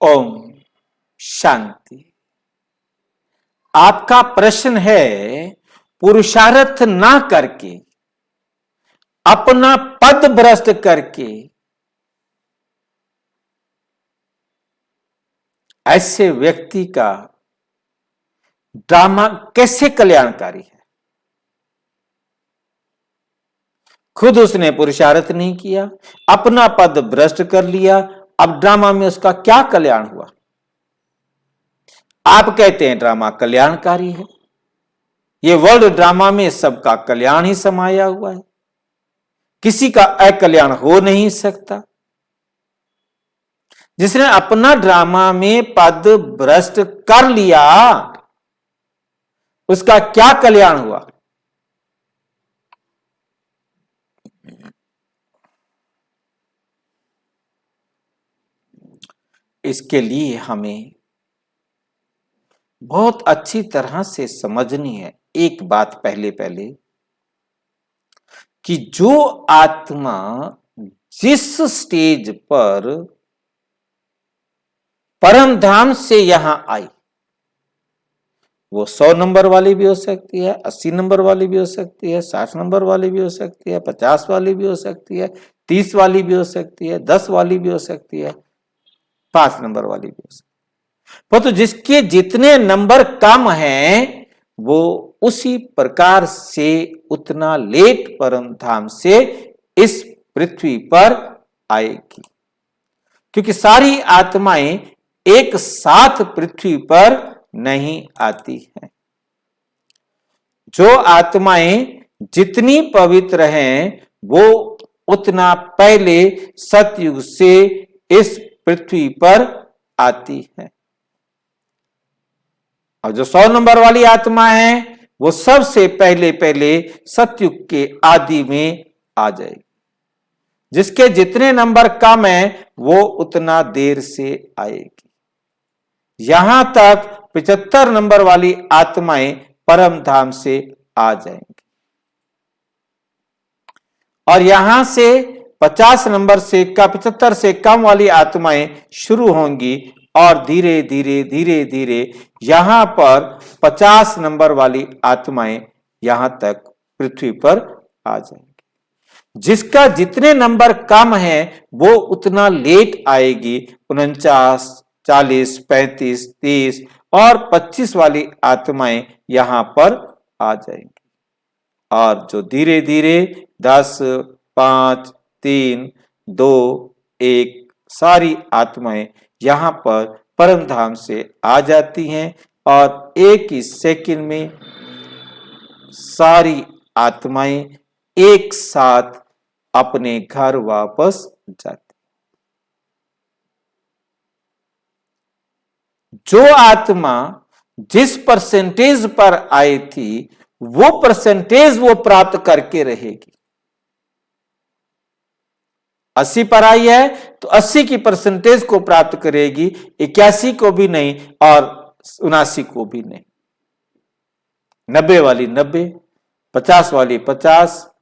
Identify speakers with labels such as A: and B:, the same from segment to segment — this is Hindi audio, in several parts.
A: ओम शांति। आपका प्रश्न है, पुरुषार्थ ना करके, अपना पद भ्रष्ट करके ऐसे व्यक्ति का ड्रामा कैसे कल्याणकारी है। खुद उसने पुरुषार्थ नहीं किया, अपना पद भ्रष्ट कर लिया, अब ड्रामा में उसका क्या कल्याण हुआ। आप कहते हैं ड्रामा कल्याणकारी है। ये वर्ल्ड ड्रामा में सबका कल्याण ही समाया हुआ है, किसी का अकल्याण हो नहीं सकता। जिसने अपना ड्रामा में पद भ्रष्ट कर लिया, उसका क्या कल्याण हुआ। इसके लिए हमें बहुत अच्छी तरह से समझनी है एक बात पहले कि जो आत्मा जिस स्टेज पर परम धाम से यहां आई, वो 100 नंबर वाली भी हो सकती है, 80 नंबर वाली भी हो सकती है, 60 नंबर वाली भी हो सकती है, 50 वाली भी हो सकती है, 30 वाली भी हो सकती है, 10 वाली भी हो सकती है, 5 नंबर वाली भी हो सकती है। परंतु जिसके जितने नंबर कम हैं, वो उसी प्रकार से उतना लेट परम धाम से इस पृथ्वी पर आएगी, क्योंकि सारी आत्माएं एक साथ पृथ्वी पर नहीं आती हैं। जो आत्माएं जितनी पवित्र हैं, वो उतना पहले सतयुग से इस पृथ्वी पर आती है। और जो 100 नंबर वाली आत्मा है, वो सबसे पहले सतयुग के आदि में आ जाएगी। जिसके जितने नंबर कम है, वो उतना देर से आएगी। यहां तक 75 नंबर वाली आत्माएं परम धाम से आ जाएंगी, और यहां से 50 नंबर से 75 से कम वाली आत्माएं शुरू होंगी, और धीरे धीरे यहां पर 50 नंबर वाली आत्माएं यहां तक पृथ्वी पर आ जाएंगी। जिसका जितने नंबर कम है, वो उतना लेट आएगी। 49, 40, 35, 30 और 25 वाली आत्माएं यहां पर आ जाएंगी। और जो धीरे धीरे 10, 5, 3, 2, 1 सारी आत्माएं यहां पर परम धाम से आ जाती हैं, और एक ही सेकंड में सारी आत्माएं एक साथ अपने घर वापस जाती। जो आत्मा जिस परसेंटेज पर आई थी, वो परसेंटेज वो प्राप्त करके रहेगी। 80 पर आई है तो 80 की परसेंटेज को प्राप्त करेगी, 81 को भी नहीं और 79 को भी नहीं। 90 वाली 90, 50 वाली 50।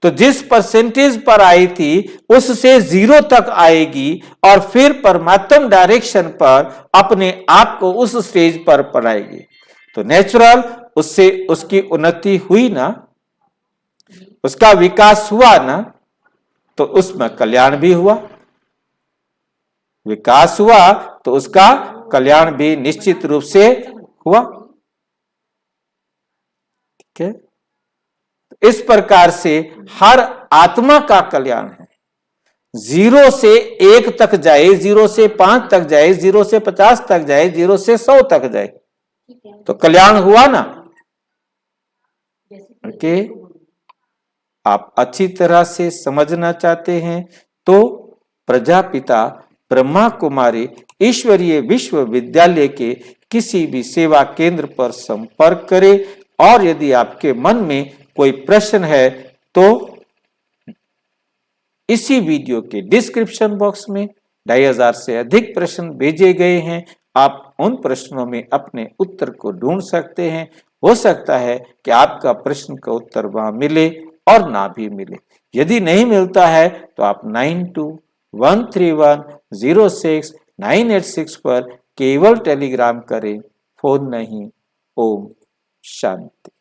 A: तो जिस परसेंटेज पर आई थी, उससे 0 तक आएगी, और फिर परमात्म डायरेक्शन पर अपने आप को उस स्टेज पर पढ़ाएगी। तो नेचुरल उससे उसकी उन्नति हुई ना, उसका विकास हुआ ना, तो उसमें कल्याण भी हुआ। विकास हुआ तो उसका कल्याण भी निश्चित रूप से हुआ। ठीक है, इस प्रकार से हर आत्मा का कल्याण है। 0 से 1 तक जाए, 0 से 5 तक जाए, 0 से 50 तक जाए, 0 से 100 तक जाए, तो कल्याण हुआ ना। ओके, आप अच्छी तरह से समझना चाहते हैं तो प्रजापिता ब्रह्मा कुमारी ईश्वरीय विश्वविद्यालय के किसी भी सेवा केंद्र पर संपर्क करें। और यदि आपके मन में कोई प्रश्न है तो इसी वीडियो के डिस्क्रिप्शन बॉक्स में 2500 से अधिक प्रश्न भेजे गए हैं। आप उन प्रश्नों में अपने उत्तर को ढूंढ सकते हैं। हो सकता है कि आपका प्रश्न का उत्तर वहां मिले और ना भी मिले। यदि नहीं मिलता है तो आप 92131068 986 पर केवल टेलीग्राम करें, फोन नहीं। ओम शांति।